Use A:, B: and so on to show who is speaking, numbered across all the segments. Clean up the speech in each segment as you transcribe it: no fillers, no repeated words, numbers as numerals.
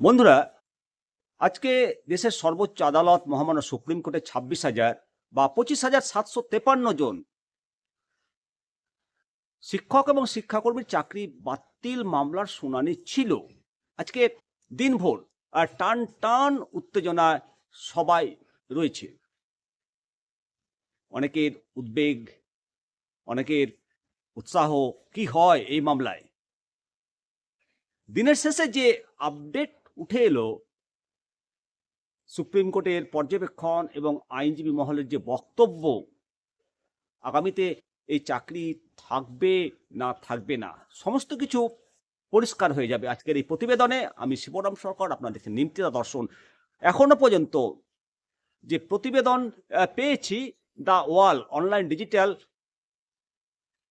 A: বন্ধুরা, আজকে দেশের সর্বোচ্চ আদালত মহামান্য সুপ্রিম কোর্টে 26,000 বা 25,753 জন শিক্ষক এবং শিক্ষাকর্মীর চাকরি বাতিল মামলার শুনানি ছিল। আজকে দিনভর আর টান টান উত্তেজনায় সবাই রয়েছে। অনেকের উদ্বেগ, অনেকের উৎসাহ কি হয় এই মামলায়। দিনের শেষে যে আপডেট উঠে এলো, সুপ্রিম কোর্টের পর্যবেক্ষণ এবং আইনজীবী মহলের যে বক্তব্য, আগামীতে এই চাকরি থাকবে না থাকবে না সমস্ত কিছু পরিষ্কার হয়ে যাবে আজকের এই প্রতিবেদনে। আমি শিবরাম সরকার, আপনারা দেখছেন নিমতিদা দর্শন। এখনো পর্যন্ত যে প্রতিবেদন পেয়েছি, দ্য ওয়াল অনলাইন ডিজিটাল,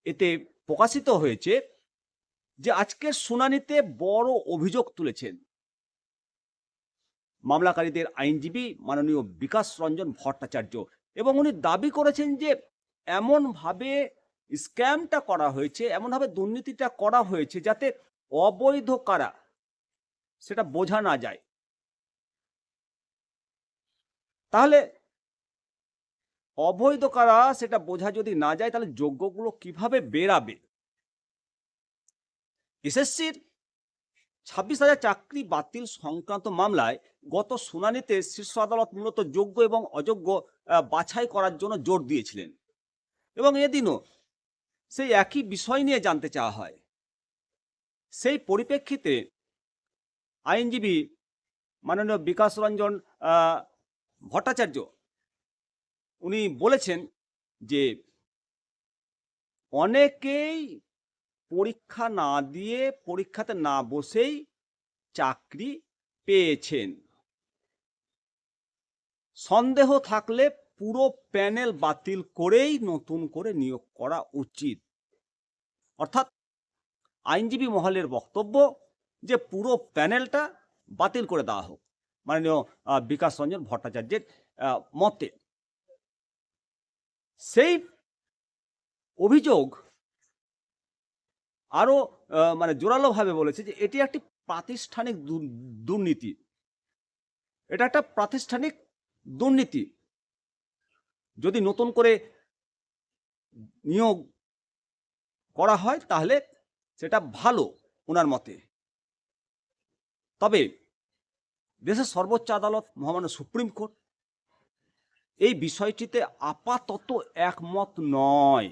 A: এতে প্রকাশিত হয়েছে যে আজকের শুনানিতে বড় অভিযোগ তুলেছেন মামলাকারীদের আইনজীবী মাননীয় বিকাশ রঞ্জন ভট্টাচার্য, এবং উনি দাবি করেছেন যে এমনভাবে স্ক্যামটা করা হয়েছে, এমনভাবে দুর্নীতিটা করা হয়েছে যাতে অবৈধ কারা সেটা বোঝা না যায়। তাহলে অবৈধ কারা সেটা বোঝা যদি না যায়, তাহলে যোগ্যগুলো কিভাবে বেরাবে? এসএসসির 26,000 চাকরি বাতিল সংক্রান্ত মামলায় গত শুনানিতে শীর্ষ আদালত মূলত যোগ্য এবং অযোগ্য বাছাই করার জন্য জোর দিয়েছিলেন, এবং এদিনও সেই একই বিষয় নিয়ে জানতে চাওয়া হয়। সেই পরিপ্রেক্ষিতে আইনজীবী মাননীয় বিকাশ রঞ্জন ভট্টাচার্য উনি বলেছেন যে অনেকেই পরীক্ষা না দিয়ে, পরীক্ষাতে না বসেই চাকরি পেয়েছেন। সন্দেহ থাকলে পুরো প্যানেল বাতিল করেই নতুন করে নিয়োগ করা উচিত। অর্থাৎ আইনজীবী মহলের বক্তব্য যে পুরো প্যানেলটা বাতিল করে দেওয়া হোক, মাননীয় বিকাশ রঞ্জন ভট্টাচার্যের মতে। সেই অভিযোগ আরো জোরালোভাবে বলেছে যে এটি একটি প্রাতিষ্ঠানিক দুর্নীতি। এটা একটা প্রাতিষ্ঠানিক দুর্নীতি। যদি নতুন করে নিয়োগ করা হয় তাহলে সেটা ভালো ওনার মতে। তবে দেশের সর্বোচ্চ আদালত মহামান্য সুপ্রিম কোর্ট এই বিষয়টিতে আপাতত একমত নয়।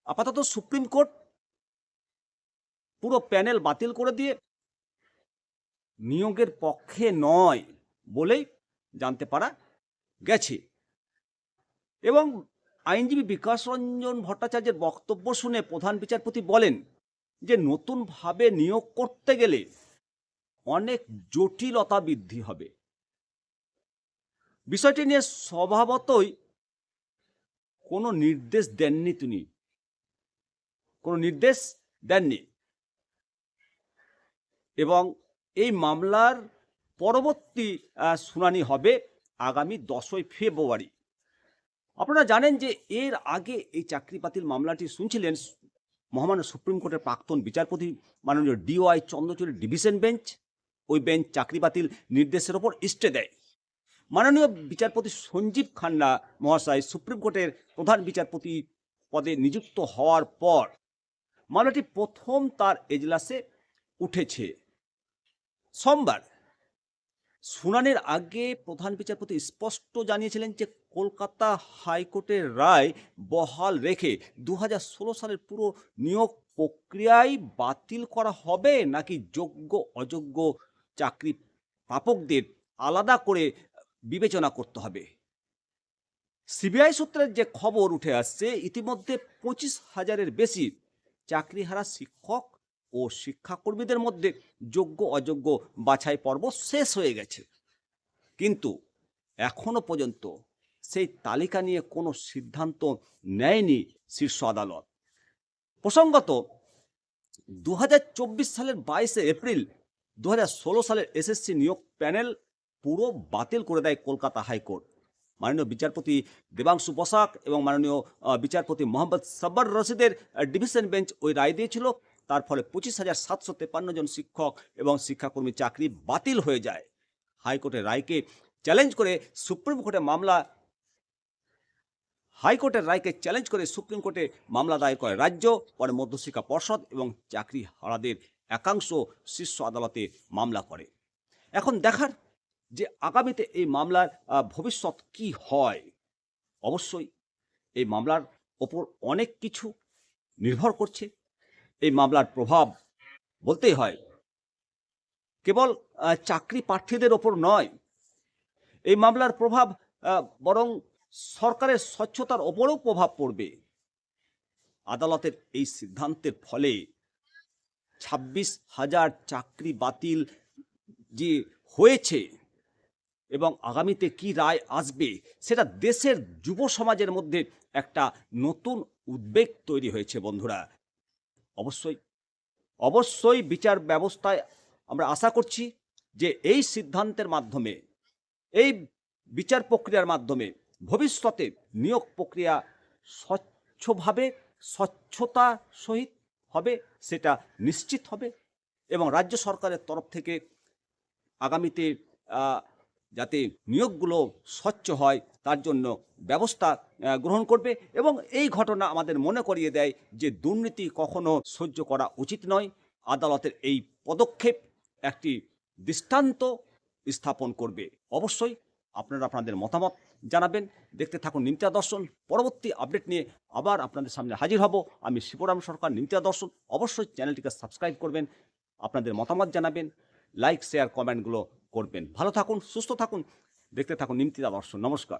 A: আপাতত সুপ্রিম কোর্ট পুরো প্যানেল বাতিল করে দিয়ে নিয়োগের পক্ষে নয় বলেই জানতে পারা গেছে। এবং আইনজীবী বিকাশ রঞ্জন ভট্টাচার্যের বক্তব্য শুনে প্রধান বিচারপতি বলেন যে নতুনভাবে নিয়োগ করতে গেলে অনেক জটিলতা বৃদ্ধি হবে। বিষয়টি নিয়ে স্বভাবতই কোনো নির্দেশ দেননি তিনি, কোনো নির্দেশ দেননি। এবং এই মামলার পরবর্তী শুনানি হবে আগামী 10ই ফেব্রুয়ারি। আপনারা জানেন যে এর আগে এই চাকরি বাতিল মামলাটি শুনছিলেন মহামান্য সুপ্রিম কোর্টের প্রাক্তন বিচারপতি মাননীয় DY চন্দ্রচূড়ের ডিভিশন বেঞ্চ। ওই বেঞ্চ চাকরি বাতিল নির্দেশের ওপর স্টে দেয়। মাননীয় বিচারপতি সঞ্জীব খান্না মহাশয় সুপ্রিম কোর্টের প্রধান বিচারপতি পদে নিযুক্ত হওয়ার পর মামলাটি প্রথম তার এজলাসে উঠেছে। সোমবার শুনানির আগে প্রধান বিচারপতি স্পষ্ট জানিয়েছিলেন যে কলকাতা হাইকোর্টের রায় বহাল রেখে 2016 সালের পুরো নিয়োগ প্রক্রিয়াই বাতিল করা হবে, নাকি যোগ্য অযোগ্য চাকরি প্রাপকদের আলাদা করে বিবেচনা করতে হবে। সিবিআই সূত্রের যে খবর উঠে আসছে, ইতিমধ্যে 25,000-এর বেশি চাকরিহারা শিক্ষক ও শিক্ষাকর্মীদের মধ্যে যোগ্য অযোগ্য বাছাই পর্ব শেষ হয়ে গেছে, কিন্তু এখনো পর্যন্ত সেই তালিকা নিয়ে কোনো সিদ্ধান্ত নেয়নি শীর্ষ আদালত। প্রসঙ্গত 2024 সালের 22শে এপ্রিল 2016 সালের এসএসসি নিয়োগ প্যানেল পুরো বাতিল করে দেয় কলকাতা হাইকোর্ট। মাননীয় বিচারপতি দেবাংশু বসাক এবং মাননীয় বিচারপতি মোহাম্মদ সাব্বার রশিদের ডিভিশন বেঞ্চ ওই রায় দিয়েছিল তার ফলে 25,753 জন শিক্ষক এবং শিক্ষাকর্মী চাকরি বাতিল হয়ে যায়। হাইকোর্টের রায়কে চ্যালেঞ্জ করে সুপ্রিম কোর্টে মামলা হাইকোর্টের রায়কে চ্যালেঞ্জ করে সুপ্রিম কোর্টে মামলা দায়ের করে রাজ্য, পরে মধ্যশিক্ষা পর্ষদ এবং চাকরি হারাদের একাংশ শীর্ষ আদালতে মামলা করে। এখন দেখার যে আগামীতে এই মামলার ভবিষ্যৎ কি হয়। অবশ্যই এই মামলার ওপর অনেক কিছু নির্ভর করছে। এই মামলার প্রভাব বলতেই হয় কেবল চাকরি প্রার্থীদের ওপর নয়, এই মামলার প্রভাব বরং সরকারের স্বচ্ছতার ওপরেও প্রভাব পড়বে। আদালতের এই সিদ্ধান্তের ফলে 26,000 চাকরি বাতিল যে হয়েছে এবং আগামীতে কি রায় আসবে সেটা দেশের যুব সমাজের মধ্যে একটা নতুন উদ্বেগ তৈরি হয়েছে বন্ধুরা। অবশ্যই বিচার ব্যবস্থায় আমরা আশা করছি যে এই সিদ্ধান্তের মাধ্যমে, এই বিচার প্রক্রিয়ার মাধ্যমে ভবিষ্যতে নিয়োগ প্রক্রিয়া স্বচ্ছভাবে, স্বচ্ছতা সহিত হবে, সেটা নিশ্চিত হবে এবং রাজ্য সরকারের তরফ থেকে আগামীতে যাতে নিয়োগগুলো স্বচ্ছ হয় তার জন্য ব্যবস্থা গ্রহণ করবে। এবং এই ঘটনা আমাদের মনে করিয়ে দেয় যে দুর্নীতি কখনো সহ্য করা উচিত নয়। আদালতের এই পদক্ষেপ একটি দৃষ্টান্ত স্থাপন করবে। অবশ্যই আপনারা আপনাদের মতামত জানাবেন। দেখতে থাকুন নিমতিয়া দর্শন। পরবর্তী আপডেট নিয়ে আবার আপনাদের সামনে হাজির হব। আমি শিবরাম সরকার, নিমতিয়া দর্শন। অবশ্যই চ্যানেলটিকে সাবস্ক্রাইব করবেন, আপনাদের মতামত জানাবেন, লাইক শেয়ার কমেন্টগুলো করবেন। ভালো থাকুন, সুস্থ থাকুন, দেখতে থাকুন নিমতিয়া দর্শন। নমস্কার।